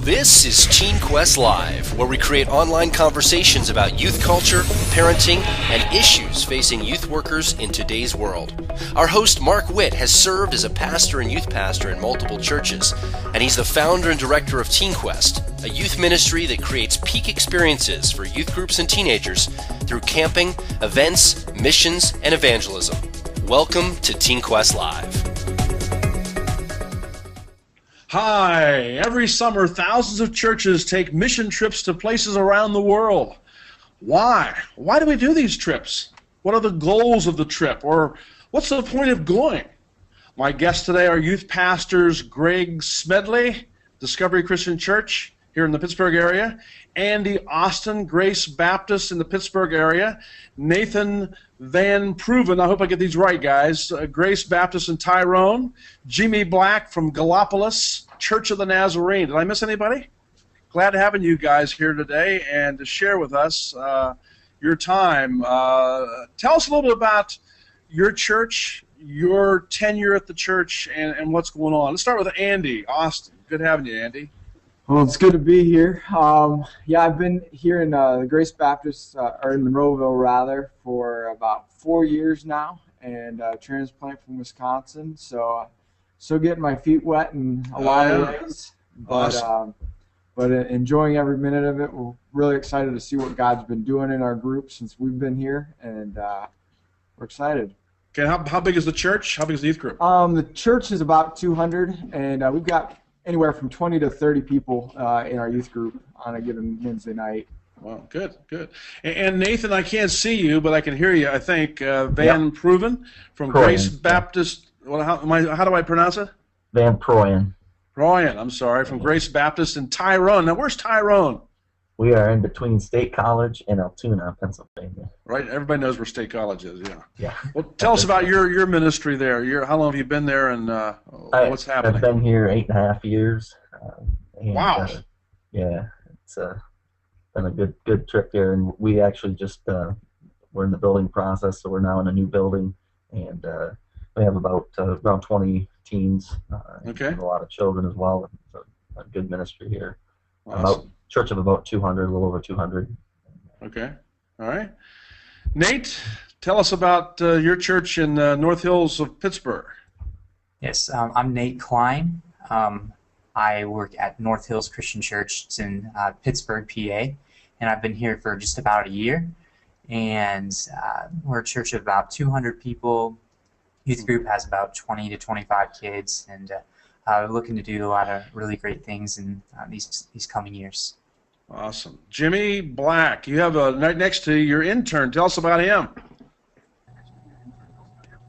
This is Teen Quest Live, where we create online conversations about youth culture, parenting, and issues facing youth workers in today's world. Our host, Mark Witt, has served as a pastor and youth pastor in multiple churches, and he's the founder and director of Teen Quest, a youth ministry that creates peak experiences for youth groups and teenagers through camping, events, missions, and evangelism. Welcome to Teen Quest Live. Hi! Every summer, thousands of churches take mission trips to places around the world. Why? Why do we do these trips? What are the goals of the trip? Or what's the point of going? My guests today are youth pastors Greg Smedley, Discovery Christian Church here in the Pittsburgh area, Andy Austin, Grace Baptist in the Pittsburgh area, Nathan Van Proven, I hope I get these right, guys, Grace Baptist in Tyrone, Jimmy Black from Gallipolis, Church of the Nazarene. Did I miss anybody? Glad having you guys here today and to share with us your time. Tell us a little bit about your church, your tenure at the church, and what's going on. Let's start with Andy Austin. Good having you, Andy. Well, it's good to be here. I've been here in the Grace Baptist, or in Monroeville rather, for about 4 years now, and transplant from Wisconsin. So, still getting my feet wet in a lot of ways, but enjoying every minute of it. We're really excited to see what God's been doing in our group since we've been here, and we're excited. Okay, how big is the church? How big is the youth group? The church is about 200, and we've got anywhere from 20 to 30 people in our youth group on a given Wednesday night. Well, good. And Nathan, I can't see you, but I can hear you, I think. Van Proven from Grace Baptist. Well, how do I pronounce it? Van Proyen. Proyen, I'm sorry, from Grace Baptist in Tyrone. Now, where's Tyrone? We are in between State College and Altoona, Pennsylvania. Right, everybody knows where State College is, yeah. Yeah. Well, tell us about your ministry there. How long have you been there, and what's happening? I've been here 8.5 years. Wow. Yeah, it's been a good trip here, and we actually just we're in the building process, so we're now in a new building, and we have about around 20 teens, and a lot of children as well. It's a good ministry here. Awesome. Church of about 200, a little over 200. Okay, all right. Nate, tell us about your church in North Hills of Pittsburgh. Yes, I'm Nate Klein. I work at North Hills Christian Church. It's in Pittsburgh, PA, and I've been here for just about a year. And we're a church of about 200 people. Youth group has about 20 to 25 kids, and we're looking to do a lot of really great things in these coming years. Awesome. Jimmy Black, you have right next to your intern. Tell us about him.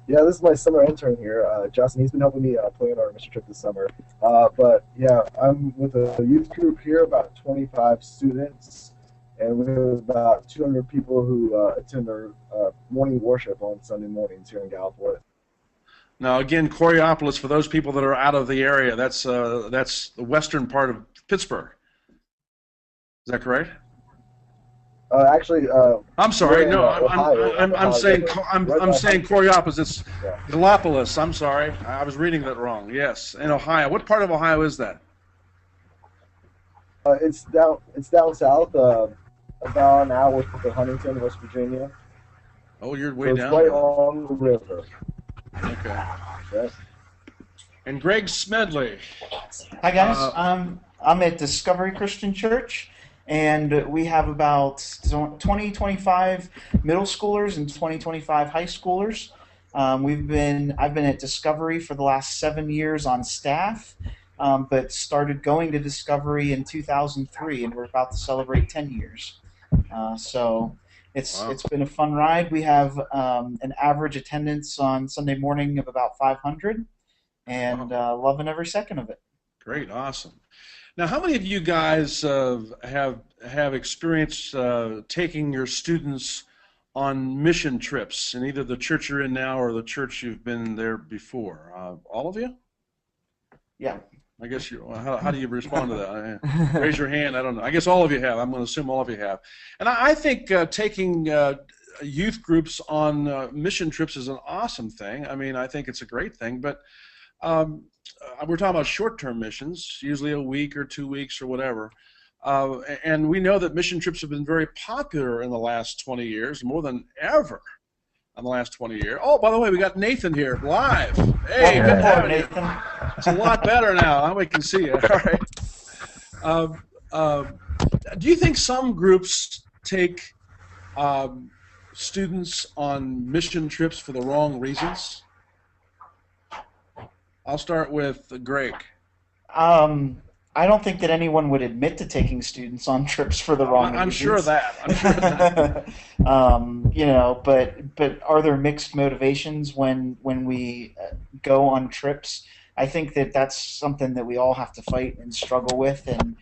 Yeah, this is my summer intern here, Justin. He's been helping me plan our mission trip this summer. But yeah, I'm with a youth group here, about 25 students, and we have about 200 people who attend our morning worship on Sunday mornings here in Gallipolis. Now, again, Coraopolis, for those people that are out of the area, that's the western part of Pittsburgh. Is that correct? Actually, I'm sorry. No, Ohio. I'm saying Coraopolis. It's Yeah. Gallipolis. I'm sorry. I was reading that wrong. Yes, in Ohio. What part of Ohio is that? It's down south, about an hour to Huntington, West Virginia. Oh, you're way So down. it's right along the river. Okay. Yes. And Greg Smedley. Hi guys, I'm at Discovery Christian Church, and we have about 20-25 middle schoolers and 20-25 high schoolers. I've been at Discovery for the last 7 years on staff, but started going to Discovery in 2003, and we're about to celebrate 10 years. So it's been a fun ride. We have an average attendance on Sunday morning of about 500, and loving every second of it. Great, awesome. Now, how many of you guys have experience taking your students on mission trips in either the church you're in now or the church you've been there before? All of you? Yeah. I guess how do you respond to that? Raise your hand. I don't know. I guess all of you have. I'm going to assume all of you have. And I think taking youth groups on mission trips is an awesome thing. I mean, I think it's a great thing. But we're talking about short-term missions, usually a week or 2 weeks or whatever. And we know that mission trips have been very popular in the last 20 years, more than ever in the last 20 years. Oh, by the way, we got Nathan here live. Hey, good to have you. Nathan. It's a lot better now. Now we can see you. All right. Do you think some groups take students on mission trips for the wrong reasons? I'll start with Greg. I don't think that anyone would admit to taking students on trips for the wrong reasons. I'm sure of that. I'm sure of that. You know, but are there mixed motivations when we go on trips? I think that that's something that we all have to fight and struggle with, and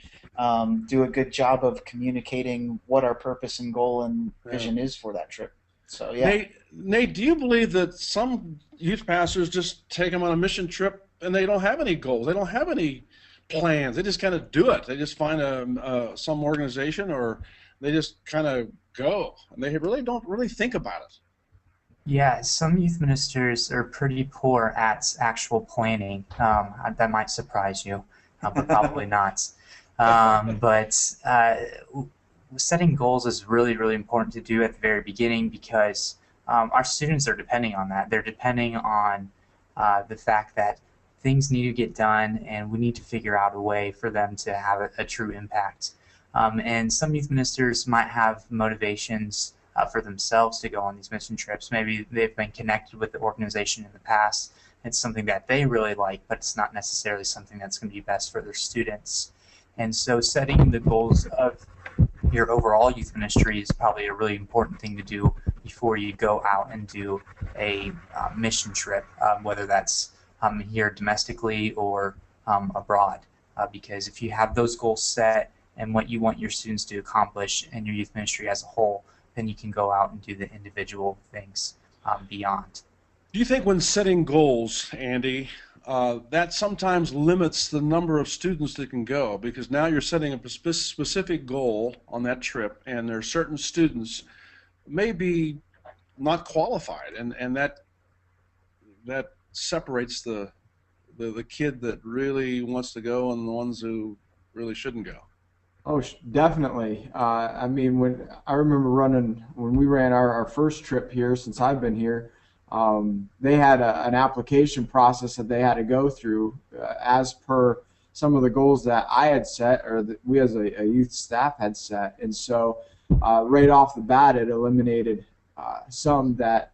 do a good job of communicating what our purpose and goal and vision is for that trip. So yeah. Nate, do you believe that some youth pastors just take them on a mission trip and they don't have any goals? They don't have any plans. They just kind of do it. They just find some organization, or they just kind of go, and they really don't really think about it. Yeah, some youth ministers are pretty poor at actual planning. That might surprise you, but probably not. But setting goals is really, really important to do at the very beginning, because our students are depending on that. They're depending on the fact that things need to get done, and we need to figure out a way for them to have a true impact. And some youth ministers might have motivations for themselves to go on these mission trips. Maybe they've been connected with the organization in the past. It's something that they really like, but it's not necessarily something that's going to be best for their students. And so setting the goals of your overall youth ministry is probably a really important thing to do before you go out and do a mission trip, whether that's here domestically or abroad. Because if you have those goals set and what you want your students to accomplish in your youth ministry as a whole, then you can go out and do the individual things beyond. Do you think when setting goals, Andy, that sometimes limits the number of students that can go? Because now you're setting a specific goal on that trip, and there are certain students maybe not qualified, and that separates the kid that really wants to go and the ones who really shouldn't go. Oh, definitely. I mean, when we ran our first trip here since I've been here, they had an application process that they had to go through as per some of the goals that I had set, or that we as a youth staff had set. And so right off the bat, it eliminated some that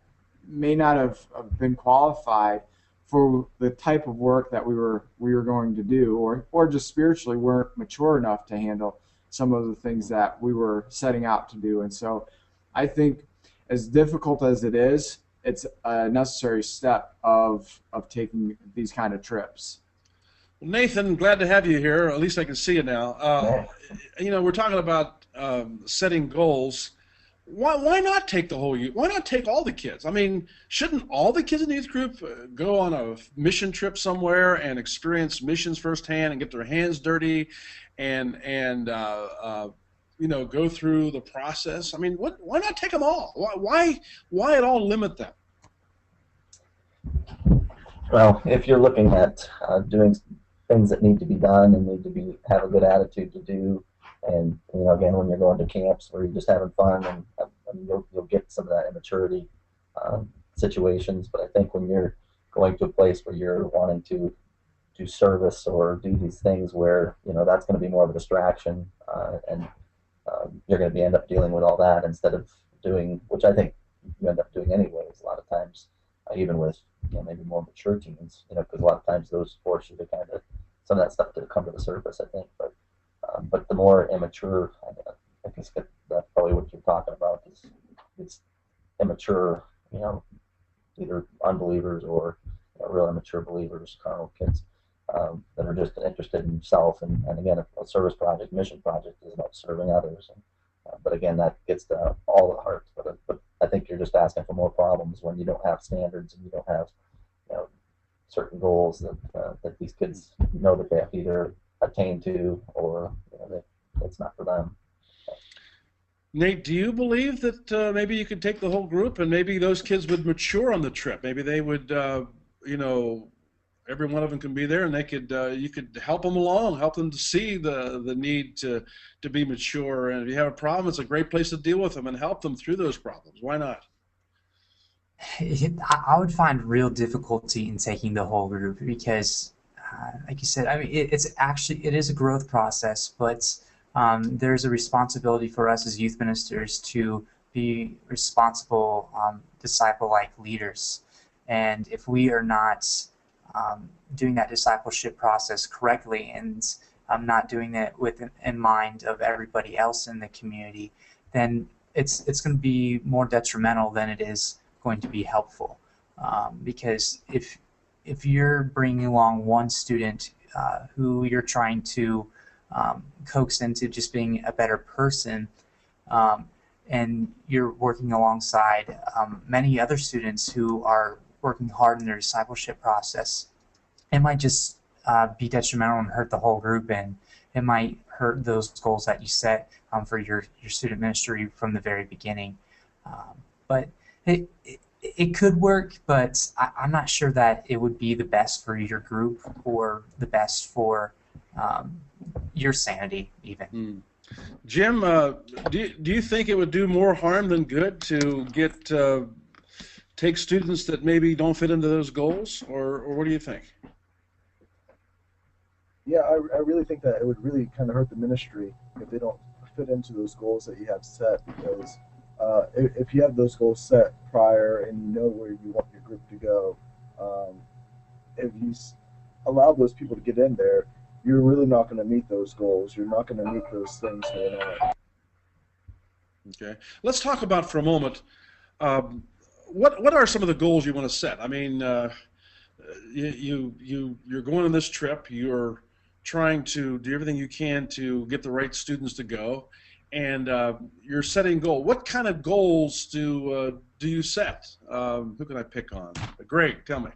may not have been qualified for the type of work that we were going to do, or just spiritually weren't mature enough to handle some of the things that we were setting out to do. And so I think, as difficult as it is, it's a necessary step of taking these kind of trips. Nathan, glad to have you here. At least I can see you now. You know, we're talking about setting goals. Why not take the whole youth? Why not take all the kids? I mean, shouldn't all the kids in the youth group go on a mission trip somewhere and experience missions firsthand and get their hands dirty, and you know, go through the process? I mean, why not take them all? Why at all limit them? Well, if you're looking at doing things that need to be done and need to have a good attitude to do, and you know, again, when you're going to camps where you're just having fun, and you'll get some of that immaturity situations. But I think when you're going to a place where you're wanting to do service or do these things where, you know, that's going to be more of a distraction, and you're going to end up dealing with all that instead of doing, which I think you end up doing anyways a lot of times, even with, you know, maybe more mature teens, you know, because a lot of times those force you to kind of some of that stuff to come to the surface, I think. But the more immature, I guess that's probably what you're talking about, is it's immature, you know, either unbelievers or, you know, real immature believers, carnal kids, that are just interested in self. And again, a service project, mission project is about serving others. But again, that gets to all the hearts. But I think you're just asking for more problems when you don't have standards and you don't have, you know, certain goals that these kids know that they have to either attain to, or, you know, it's not for them. Nate, do you believe that maybe you could take the whole group and maybe those kids would mature on the trip? Maybe they would, you know, every one of them can be there, and they could you could help them along, help them to see the need to be mature. And if you have a problem, it's a great place to deal with them and help them through those problems. Why not? I would find real difficulty in taking the whole group because, like you said, I mean, it is a growth process, but there's a responsibility for us as youth ministers to be responsible, disciple-like leaders. And if we are not doing that discipleship process correctly and not doing it in mind of everybody else in the community, then it's going to be more detrimental than it is going to be helpful. Because if you're bringing along one student who you're trying to coax into just being a better person, and you're working alongside many other students who are working hard in their discipleship process, it might just be detrimental and hurt the whole group, and it might hurt those goals that you set for your student ministry from the very beginning. But it could work, but I'm not sure that it would be the best for your group or the best for your sanity even. Jim, do you think it would do more harm than good to take students that maybe don't fit into those goals, or what do you think? Yeah, I really think that it would really kind of hurt the ministry if they don't fit into those goals that you have set, because if you have those goals set prior and you know where you want your group to go, if you allow those people to get in there, you're really not going to meet those goals. You're not going to meet those things going on. Okay, let's talk about for a moment what are some of the goals you want to set. I mean, you're going on this trip. You're trying to do everything you can to get the right students to go, and you're setting goals. What kind of goals do you set? Who can I pick on? Greg, tell me.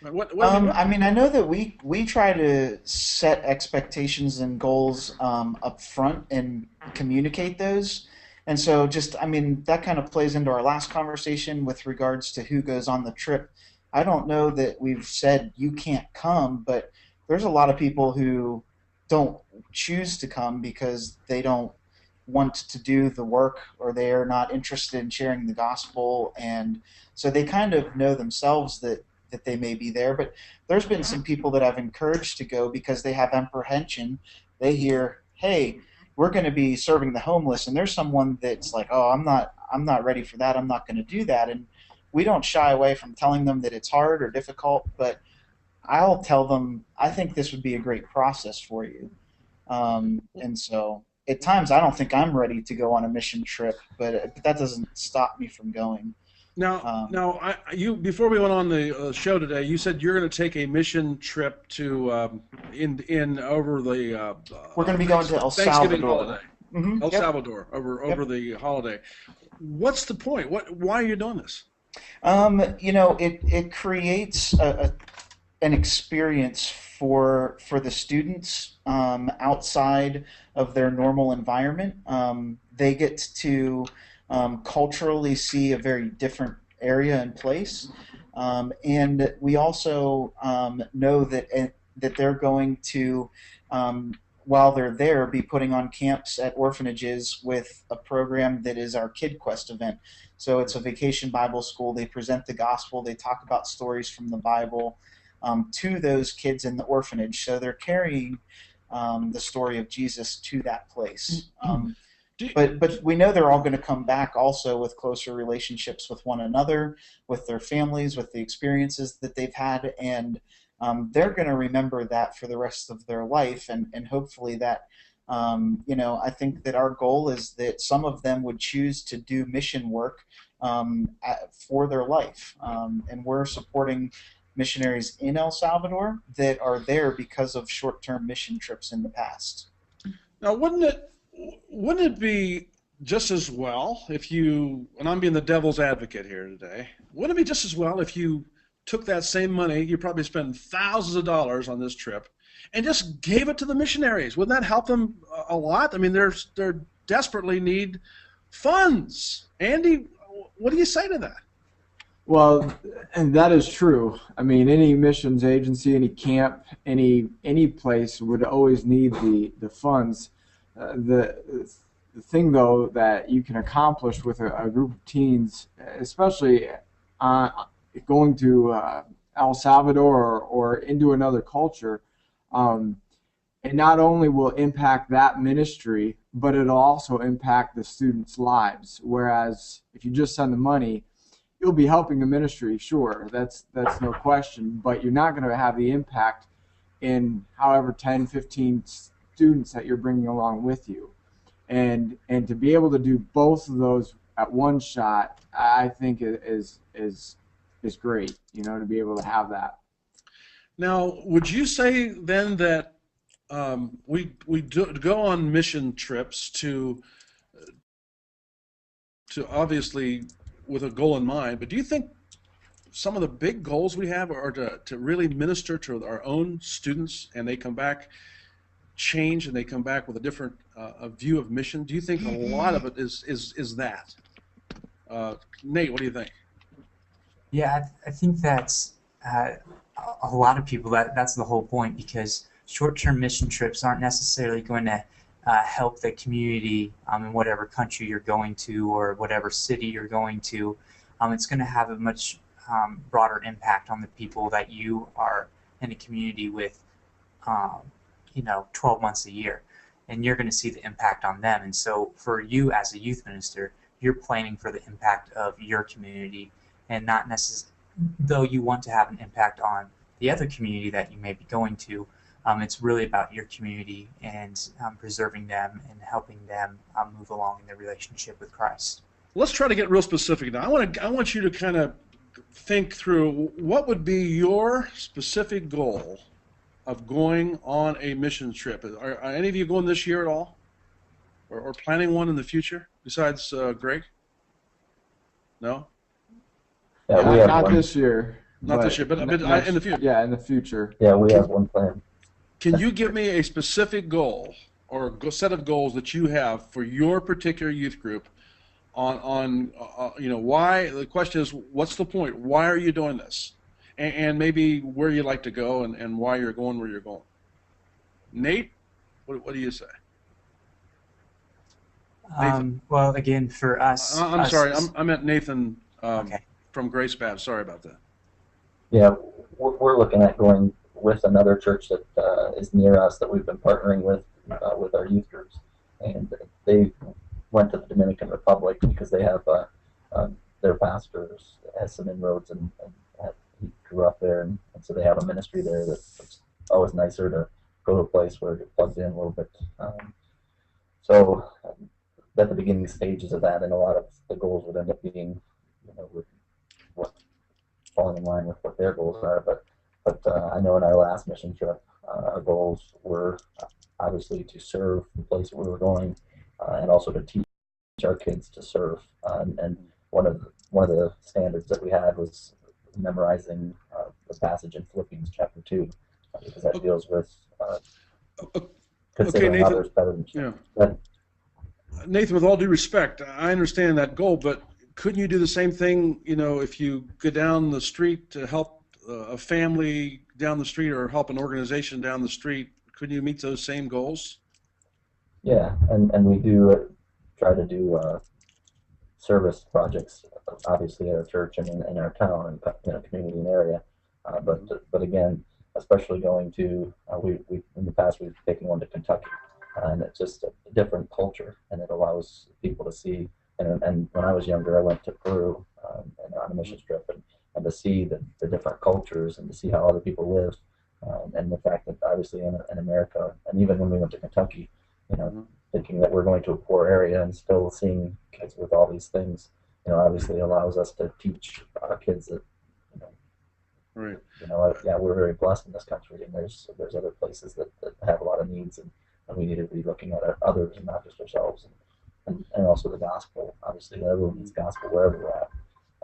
I mean, I know that we try to set expectations and goals up front and communicate those. And so I mean, that kind of plays into our last conversation with regards to who goes on the trip. I don't know that we've said you can't come, but there's a lot of people who don't choose to come because they don't want to do the work, or they are not interested in sharing the gospel, and so they kind of know themselves that they may be there. But there's been some people that I've encouraged to go because they have apprehension. They hear, hey, we're going to be serving the homeless, and there's someone that's like, oh, I'm not ready for that, I'm not going to do that. And we don't shy away from telling them that it's hard or difficult, but I'll tell them, I think this would be a great process for you. And so at times I don't think I'm ready to go on a mission trip, but that doesn't stop me from going. Now, you before we went on the show today, you said you're going to take a mission trip to over the. We're going to be going to El Thanksgiving Salvador. holiday. Mm-hmm. El Salvador over the holiday. What's the point? Why are you doing this? You know, it creates an experience for the students outside of their normal environment. They get to culturally see a very different area and place, and we also know that they're going to, while they're there, be putting on camps at orphanages with a program that is our Kid Quest event. So it's a vacation Bible school. They present the gospel. They talk about stories from the Bible to those kids in the orphanage. So they're carrying the story of Jesus to that place. But we know they're all going to come back also with closer relationships with one another, with their families, with the experiences that they've had, and they're going to remember that for the rest of their life, and hopefully that, you know, I think that our goal is that some of them would choose to do mission work for their life, and we're supporting missionaries in El Salvador that are there because of short-term mission trips in the past. Now, wouldn't it be just as well if you, and I'm being the devil's advocate here today, wouldn't it be just as well if you took that same money, you probably spend thousands of dollars on this trip, and just gave it to the missionaries? Wouldn't that help them a lot? I mean, they're desperately need funds. Andy, what do you say to that? Well, and that is true. I mean, any missions agency, any camp, any place would always need the funds. The thing though that you can accomplish with a group of teens, especially going to El Salvador or into another culture, it not only will impact that ministry, but it'll also impact the students' lives. Whereas if you just send the money, you'll be helping the ministry, sure, that's no question, but you're not going to have the impact in however 10, 15 students that you're bringing along with you. And to be able to do both of those at one shot, I think is great, to be able to have that. Now, would you say then that we go on mission trips to obviously with a goal in mind, but do you think some of the big goals we have are to really minister to our own students, and they come back changed and they come back with a different a view of mission? Do you think a lot of it is that? Nate, what do you think? Yeah, I think that's a lot of people, that's the whole point, because short-term mission trips aren't necessarily going to help the community in whatever country you're going to or whatever city you're going to. It's going to have a much broader impact on the people that you are in a community with, 12 months a year, and you're going to see the impact on them. And so for you as a youth minister, you're planning for the impact of your community, and not necessarily, though you want to have an impact on the other community that you may be going to. It's really about your community and preserving them and helping them move along in their relationship with Christ. Let's try to get real specific now. I want you to kind of think through what would be your specific goal of going on a mission trip. Are any of you going this year at all, or planning one in the future besides Greg? No. Yeah, we have not one. this year. Not this year, but in the future. Yeah, in the future. Yeah, we have one plan. Can you give me a specific goal or a set of goals that you have for your particular youth group on why? The question is, what's the point? Why are you doing this? And maybe where you'd like to go and why you're going where you're going. Nate, what do you say? Well, again, for us... I'm sorry, I meant Nathan okay. from Grace Baptist. Sorry about that. Yeah, we're looking at going with another church that is near us that we've been partnering with our youth groups, and they went to the Dominican Republic because they have their pastor has some inroads and he grew up there, and so they have a ministry there that's always nicer to go to a place where it plugs in a little bit. So at the beginning stages of that, and a lot of the goals would end up being, with what falling in line with what their goals are. But I know in our last mission trip, our goals were obviously to serve the place where we were going, and also to teach our kids to serve. And one of the standards that we had was memorizing the passage in Philippians chapter 2, because that deals with considering others better than yourself. Yeah. Nathan, with all due respect, I understand that goal, but couldn't you do the same thing, if you go down the street to help a family down the street or help an organization down the street? Couldn't you meet those same goals? Yeah, and we do try to do service projects, obviously at our church and in our town and community and area. But again, especially going to we in the past we've taken one to Kentucky, and it's just a different culture, and it allows people to see. And when I was younger, I went to Peru on a mission trip, and to see the different cultures and to see how other people live, and the fact that obviously in America, and even when we went to Kentucky, thinking that we're going to a poor area and still seeing kids with all these things, obviously allows us to teach our kids that, right. We're very blessed in this country, and there's other places that have a lot of needs, and we need to be looking at others and not just ourselves, and also the gospel. Obviously, everyone needs gospel wherever we're at,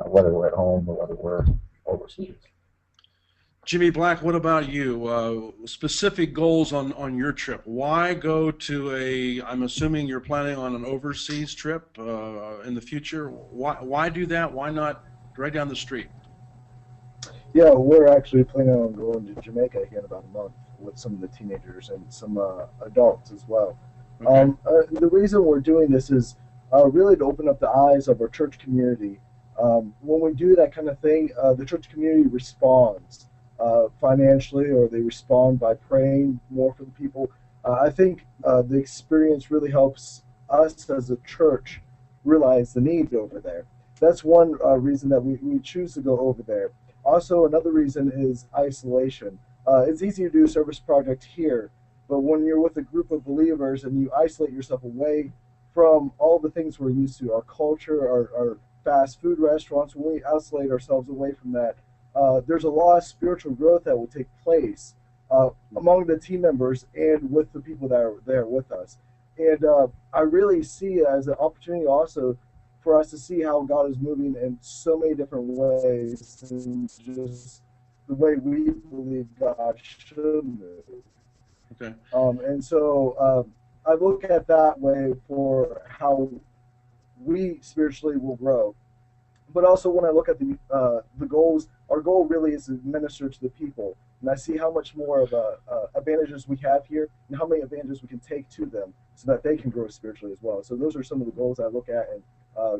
whether we're at home or whether we're overseas. Jimmy Black, what about you? Specific goals on your trip. Why go to I'm assuming you're planning on an overseas trip in the future. Why do that? Why not right down the street. Yeah, we're actually planning on going to Jamaica here in about a month with some of the teenagers and some adults as well. Okay. The reason we're doing this is really to open up the eyes of our church community. When we do that kind of thing, the church community responds financially, or they respond by praying more for the people. I think the experience really helps us as a church realize the need over there. That's one reason that we choose to go over there. Also, another reason is isolation. It's easy to do a service project here, but when you're with a group of believers and you isolate yourself away from all the things we're used to, our culture, our fast food restaurants, when we isolate ourselves away from that, there's a lot of spiritual growth that will take place among the team members and with the people that are there with us. And I really see it as an opportunity also for us to see how God is moving in so many different ways, and just the way we believe God should move. Okay. And so I look at that way for how we spiritually will grow. But also when I look at the goals, our goal really is to minister to the people. And I see how much more of advantages we have here and how many advantages we can take to them so that they can grow spiritually as well. So those are some of the goals I look at and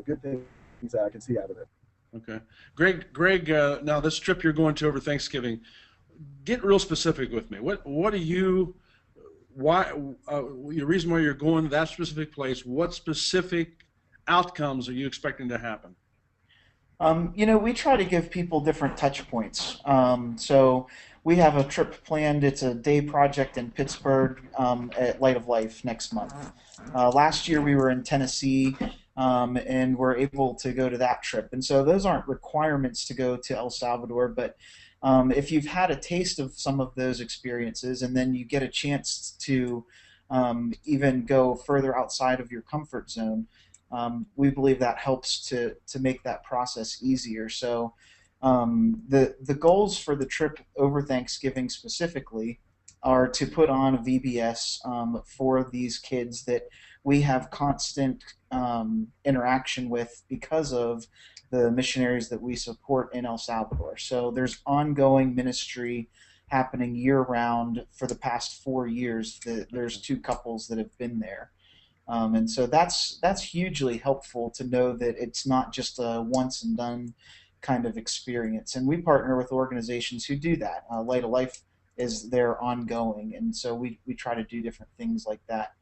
good things that I can see out of it. Okay. Greg, now this trip you're going to over Thanksgiving, get real specific with me. What are you, why, the reason why you're going to that specific place, what specific outcomes are you expecting to happen? We try to give people different touch points. So we have a trip planned. It's a day project in Pittsburgh at Light of Life next month. Last year we were in Tennessee and we're able to go to that trip. And so those aren't requirements to go to El Salvador, but if you've had a taste of some of those experiences and then you get a chance to even go further outside of your comfort zone, we believe that helps to make that process easier. So the goals for the trip over Thanksgiving specifically are to put on a VBS for these kids that we have constant interaction with because of the missionaries that we support in El Salvador. So there's ongoing ministry happening year-round for the past 4 years. There's 2 couples that have been there. And so that's hugely helpful to know that it's not just a once and done kind of experience. And we partner with organizations who do that. Light of Life is their ongoing, and so we try to do different things like that.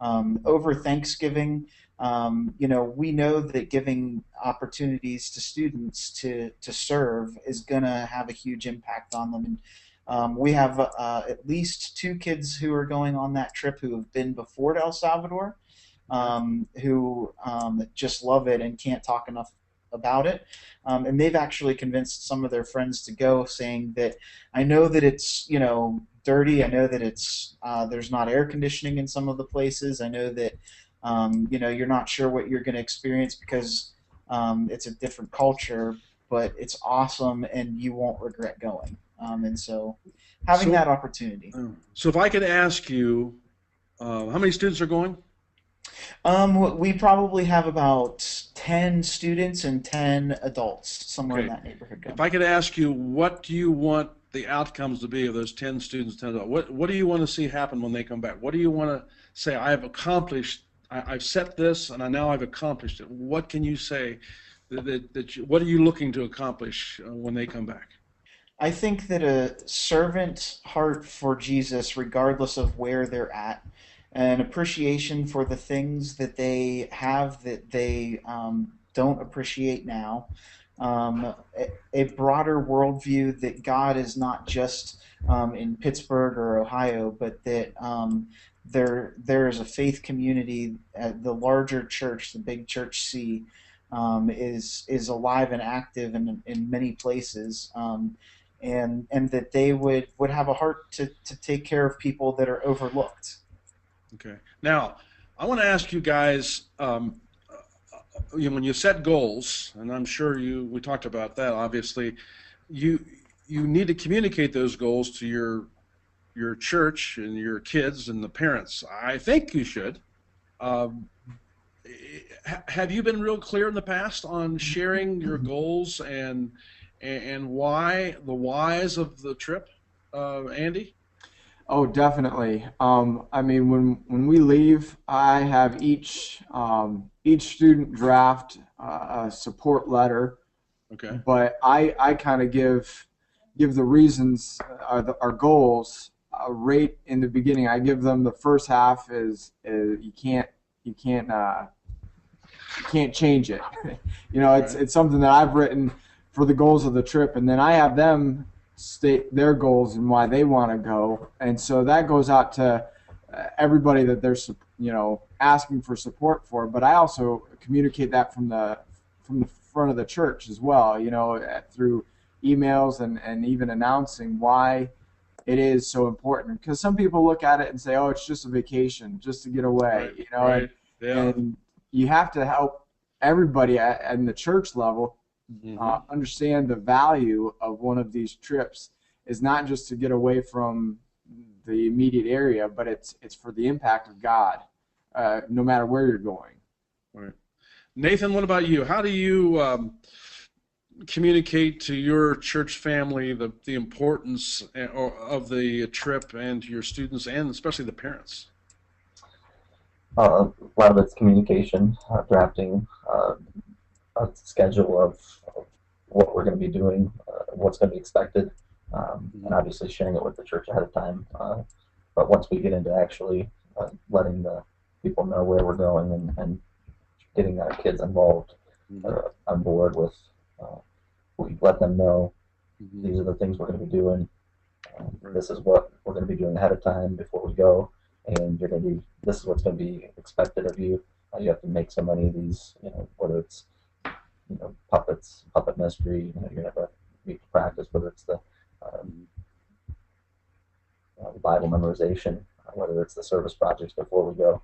Over Thanksgiving, we know that giving opportunities to students to serve is going to have a huge impact on them. And we have at least 2 kids who are going on that trip who have been before to El Salvador, who just love it and can't talk enough about it. And they've actually convinced some of their friends to go, saying that I know that it's dirty. I know that it's there's not air conditioning in some of the places. I know that you're not sure what you're going to experience because it's a different culture, but it's awesome and you won't regret going. And so having that opportunity. So if I could ask you, how many students are going? We probably have about 10 students and 10 adults, somewhere in that neighborhood. If I could ask you, what do you want the outcomes to be of those 10 students, 10 adults? What do you want to see happen when they come back? What do you want to say, I've accomplished, I've set this, and now I've accomplished it? What can you say, what are you looking to accomplish when they come back? I think that a servant heart for Jesus, regardless of where they're at, an appreciation for the things that they have that they don't appreciate now, a broader worldview that God is not just in Pittsburgh or Ohio, but that there is a faith community, the larger church, the big church C, is alive and active in many places. And that they would have a heart to take care of people that are overlooked. Okay. Now, I want to ask you guys, when you set goals, and I'm sure we talked about that, obviously, you need to communicate those goals to your church and your kids and the parents. I think you should. have you been real clear in the past on sharing your goals and why the whys of the trip, Andy? Oh, definitely. I mean, when we leave, I have each student draft a support letter, Okay. but I kind of give the reasons, our goals, right in the beginning. I give them the first half is you can't change it. You know, it's something that I've written for the goals of the trip, and then I have them state their goals and why they want to go, and so that goes out to everybody that they're asking for support for. But I also communicate that from the front of the church as well, through emails and even announcing why it is so important, because some people look at it and say, oh, it's just a vacation, just to get away, Right. Yeah. and you have to help everybody at the church level understand the value of one of these trips is not just to get away from the immediate area, but it's for the impact of God, no matter where you're going. Right. Nathan, what about you? How do you communicate to your church family the importance of the trip and to your students and especially the parents? A lot of it's communication, drafting a schedule of what we're going to be doing, what's going to be expected, and obviously sharing it with the church ahead of time. But once we get into actually letting the people know where we're going and getting our kids involved, on board with, we let them know these are the things we're going to be doing. This is what we're going to be doing ahead of time before we go, and this is what's going to be expected of you. You have to make so many of these, whether it's puppets, puppet mystery, you're going to have to meet practice, whether it's the Bible memorization, whether it's the service projects before we go,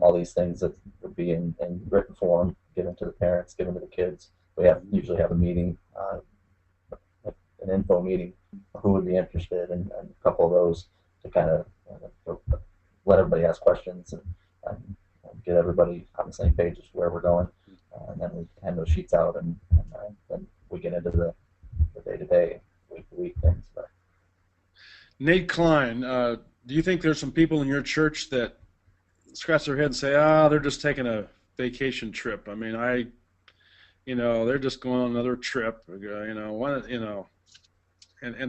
all these things that would be in written form, given to the parents, given to the kids. We usually have a meeting, an info meeting, who would be interested, and a couple of those to kind of let everybody ask questions and get everybody on the same page as where we're going. And then we hand those sheets out, and then we get into the day-to-day, week-to-week things. But Nate Klein, do you think there's some people in your church that scratch their head and say, they're just taking a vacation trip? I mean, they're just going on another trip, and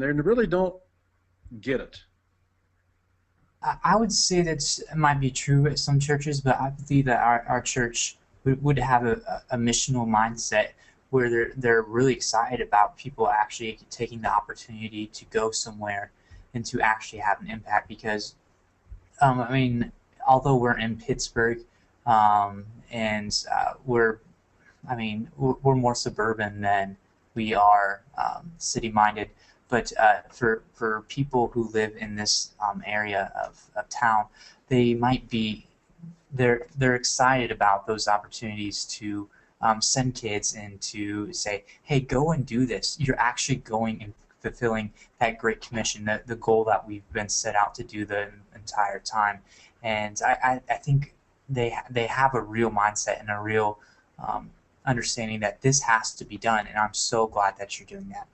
they really don't get it. I would say that might be true at some churches, but I believe that our church would have a missional mindset where they're really excited about people actually taking the opportunity to go somewhere and to actually have an impact. Because, although we're in Pittsburgh, and we're more suburban than we are city-minded. But for people who live in this area of town, they might be they're excited about those opportunities to send kids and to say, hey, go and do this. You're actually going and fulfilling that great commission, the goal that we've been set out to do the entire time. And I think they have a real mindset and a real understanding that this has to be done, and I'm so glad that you're doing that.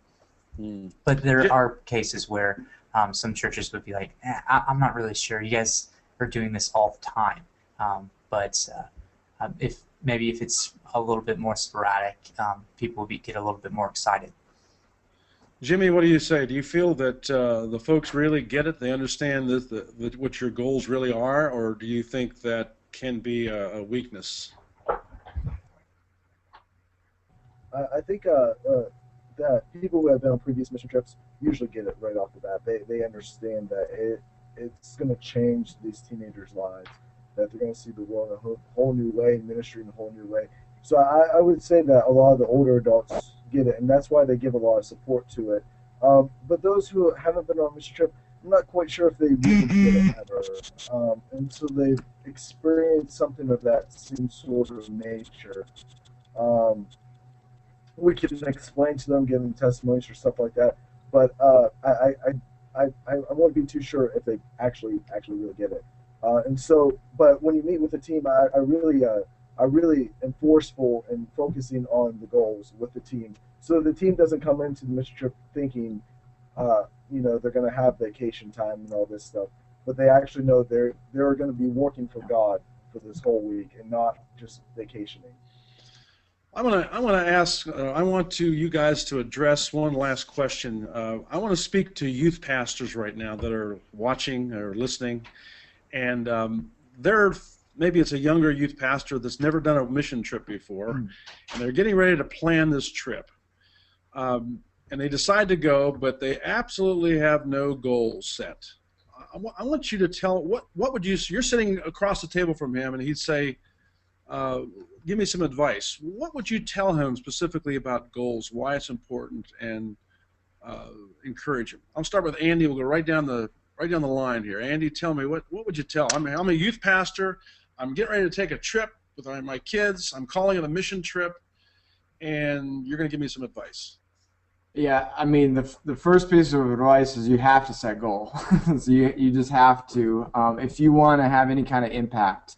But there are cases where some churches would be like, I'm not really sure. You guys are doing this all the time. But if it's a little bit more sporadic, people will get a little bit more excited. Jimmy, what do you say? Do you feel that the folks really get it? They understand what your goals really are, or do you think that can be a weakness? I think that people who have been on previous mission trips usually get it right off the bat. They understand that it's going to change these teenagers' lives, that they're going to see the world in a whole new way, ministry in a whole new way. So I would say that a lot of the older adults get it, and that's why they give a lot of support to it. But those who haven't been on a mission trip, I'm not quite sure if they really get it ever. And so they've experienced something of that same sort of nature. We can explain to them, give them testimonies or stuff like that, but I won't be too sure if they actually really get it. And so, but when you meet with the team, I really are really enforceful in focusing on the goals with the team, so the team doesn't come into the mission trip thinking, they're going to have vacation time and all this stuff, but they actually know they're going to be working for God for this whole week and not just vacationing. I want you guys to address one last question. I want to speak to youth pastors right now that are watching or listening, and maybe it's a younger youth pastor that's never done a mission trip before, and they're getting ready to plan this trip. And they decide to go, but they absolutely have no goals set. I want you to tell, what would you, you're sitting across the table from him, and he'd say, give me some advice. What would you tell him specifically about goals, why it's important, and encourage him? I'll start with Andy. We'll go right down the line here. Andy, tell me, what would you tell? I'm a youth pastor. I'm getting ready to take a trip with my kids. I'm calling it a mission trip, and you're going to give me some advice. Yeah, I mean, the first piece of advice is you have to set goals. So you just have to. If you want to have any kind of impact,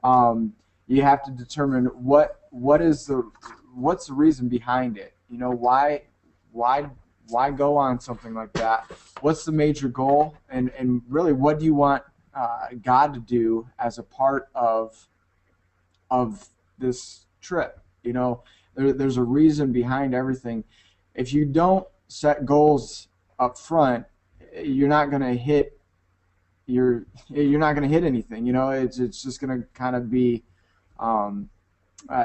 you have to determine what's the reason behind it. Why go on something like that? What's the major goal? And really, what do you want God to do as a part of this trip? There's a reason behind everything. If you don't set goals up front, you're not going to hit anything. It's just going to kind of be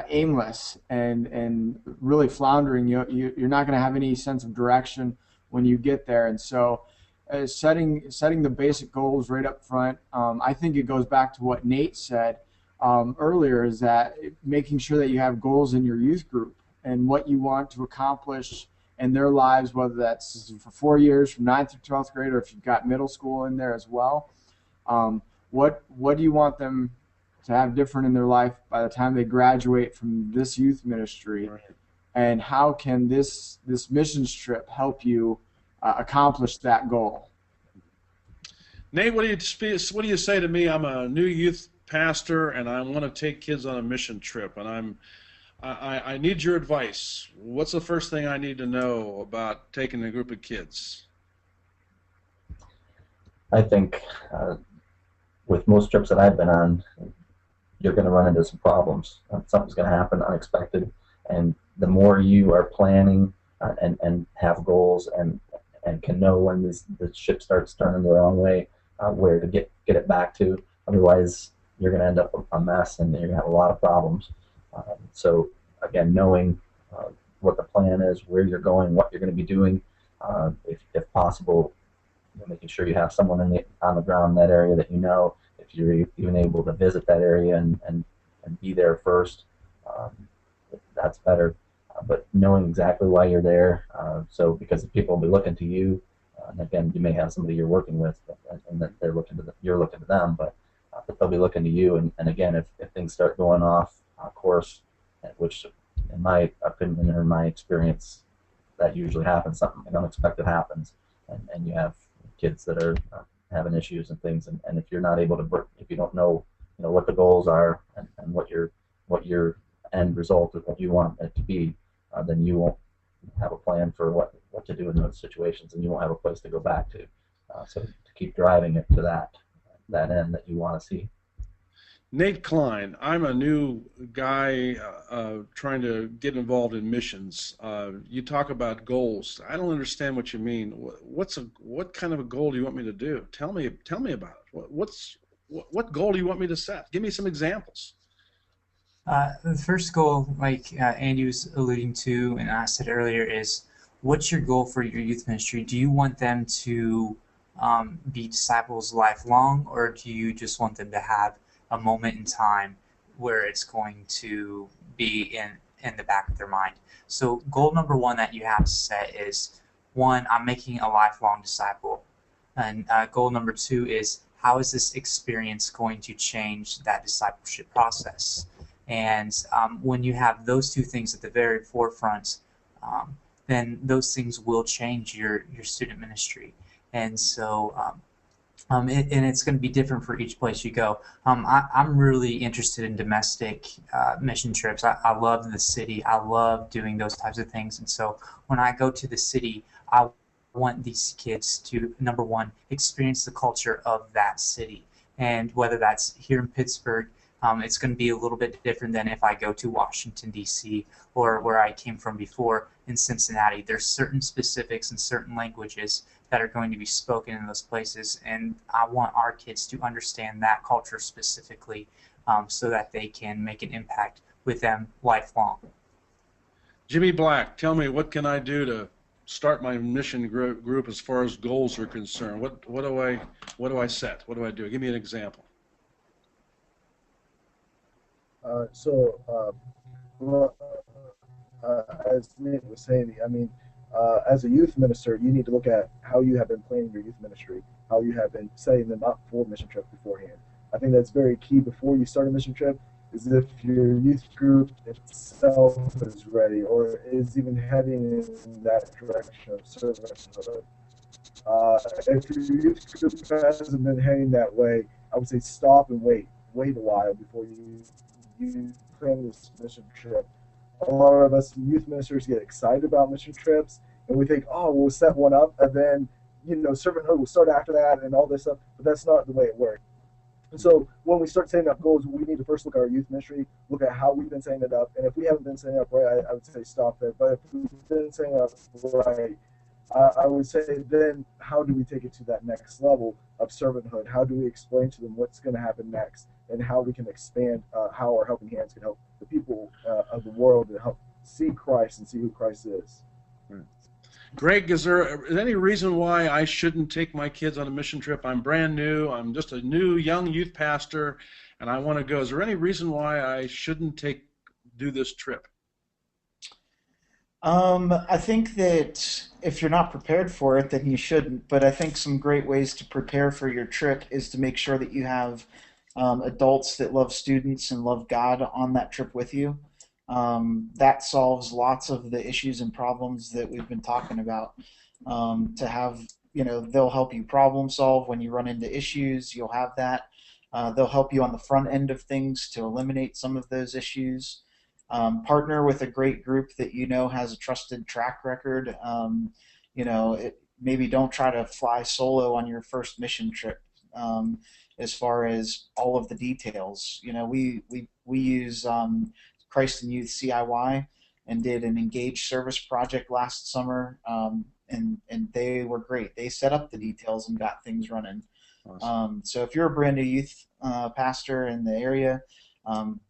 aimless and really floundering. You're not going to have any sense of direction when you get there. And so setting the basic goals right up front, I think it goes back to what Nate said earlier, is that making sure that you have goals in your youth group and what you want to accomplish in their lives, whether that's for 4 years, from 9th through 12th grade, or if you've got middle school in there as well. What do you want them to have different in their life by the time they graduate from this youth ministry? Right. And how can this missions trip help you accomplish that goal? Nate, what do you say to me? I'm a new youth pastor, and I want to take kids on a mission trip, and I need your advice. What's the first thing I need to know about taking a group of kids? I think with most trips that I've been on, you're going to run into some problems. Something's going to happen unexpected, and the more you are planning and have goals and can know when the ship starts turning the wrong way, where to get it back to. Otherwise, you're going to end up a mess, and you're going to have a lot of problems. So again, knowing what the plan is, where you're going, what you're going to be doing, if possible, making sure you have someone on the ground in that area that you know. If you're even able to visit that area and be there first, that's better. But knowing exactly why you're there, so because people will be looking to you, and again, you may have somebody you're working with, and that you're looking to them, but they'll be looking to you. And again, if things start going off course, which in my opinion or in my experience, that usually happens. Something unexpected happens, and you have kids that are having issues and things. And if you're not able to, if you don't know, what the goals are and what your end result is, what you want it to be, then you won't have a plan for what to do in those situations, and you won't have a place to go back to. So to keep driving it to that end that you want to see. Nate Klein, I'm a new guy trying to get involved in missions. You talk about goals. I don't understand what you mean. What kind of a goal do you want me to do? Tell me about it. What goal do you want me to set? Give me some examples. The first goal, like Andy was alluding to and I said earlier, is what's your goal for your youth ministry? Do you want them to be disciples lifelong, or do you just want them to have a moment in time where it's going to be in the back of their mind? So goal number one that you have to set is, one, I'm making a lifelong disciple. And goal number two is, how is this experience going to change that discipleship process? And when you have those two things at the very forefront, then those things will change your student ministry. And so And it's going to be different for each place you go. I'm really interested in domestic mission trips. I love the city. I love doing those types of things. And so when I go to the city, I want these kids to, number one, experience the culture of that city. And whether that's here in Pittsburgh, it's going to be a little bit different than if I go to Washington, D.C., or where I came from before in Cincinnati. There's certain specifics and certain languages that are going to be spoken in those places, and I want our kids to understand that culture specifically, so that they can make an impact with them lifelong. Jimmy Black, tell me, what can I do to start my mission group as far as goals are concerned? What do I set? What do I do? Give me an example. As Nate was saying, I mean, as a youth minister, you need to look at how you have been planning your youth ministry, how you have been setting them up for mission trip beforehand. I think that's very key before you start a mission trip, is if your youth group itself is ready or is even heading in that direction of servanthood. If your youth group hasn't been heading that way, I would say stop and wait a while before you plan this mission trip. A lot of us youth ministers get excited about mission trips, and we think, oh, we'll set one up, and then, servanthood will start after that and all this stuff, but that's not the way it works. And so when we start setting up goals, we need to first look at our youth ministry, look at how we've been setting it up, and if we haven't been setting it up right, I would say stop there. But if we've been setting it up right, I would say then how do we take it to that next level of servanthood? How do we explain to them what's going to happen next, and how we can expand how our helping hands can help the people of the world to help see Christ and see who Christ is. Right. Greg, is there any reason why I shouldn't take my kids on a mission trip? I'm brand new. I'm just a new young youth pastor, and I want to go. Is there any reason why I shouldn't do this trip? I think that if you're not prepared for it, then you shouldn't. But I think some great ways to prepare for your trip is to make sure that you have adults that love students and love God on that trip with you. That solves lots of the issues and problems that we've been talking about. To have, they'll help you problem solve when you run into issues. You'll have that. They'll help you on the front end of things to eliminate some of those issues. Partner with a great group that has a trusted track record. Maybe don't try to fly solo on your first mission trip. As far as all of the details, we use Christ in Youth CIY and did an engaged service project last summer, and they were great. They set up the details and got things running. Awesome. So if you're a brand new youth pastor in the area,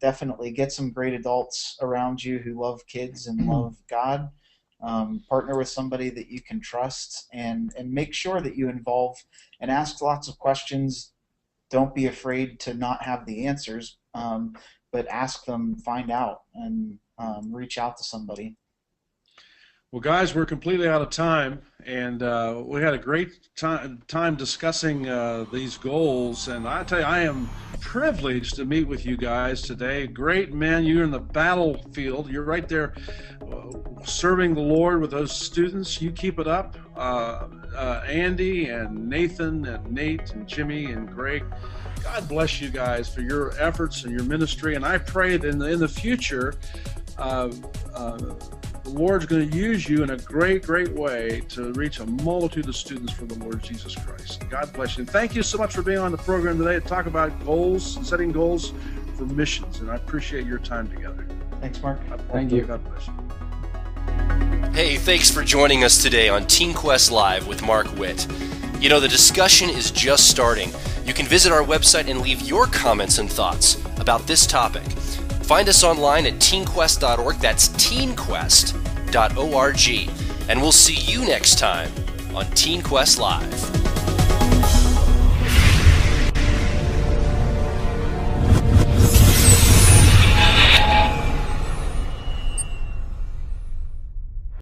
definitely get some great adults around you who love kids and love God. Partner with somebody that you can trust, and make sure that you involve and ask lots of questions. Don't be afraid to not have the answers, but ask them, find out, and reach out to somebody. Well, guys, we're completely out of time, and we had a great time discussing these goals, and I tell you, I am privileged to meet with you guys today. Great men. You're in the battlefield. You're right there serving the Lord with those students. You keep it up. Andy and Nathan and Nate and Jimmy and Greg, God bless you guys for your efforts and your ministry, and I pray that in the future the Lord's going to use you in a great, great way to reach a multitude of students for the Lord Jesus Christ. God bless you. And thank you so much for being on the program today to talk about goals and setting goals for missions, and I appreciate your time together. Thanks, Mark. Thank you. God bless you. Hey, thanks for joining us today on Teen Quest Live with Mark Witt. The discussion is just starting. You can visit our website and leave your comments and thoughts about this topic. Find us online at teenquest.org. That's teenquest.org. And we'll see you next time on Teen Quest Live.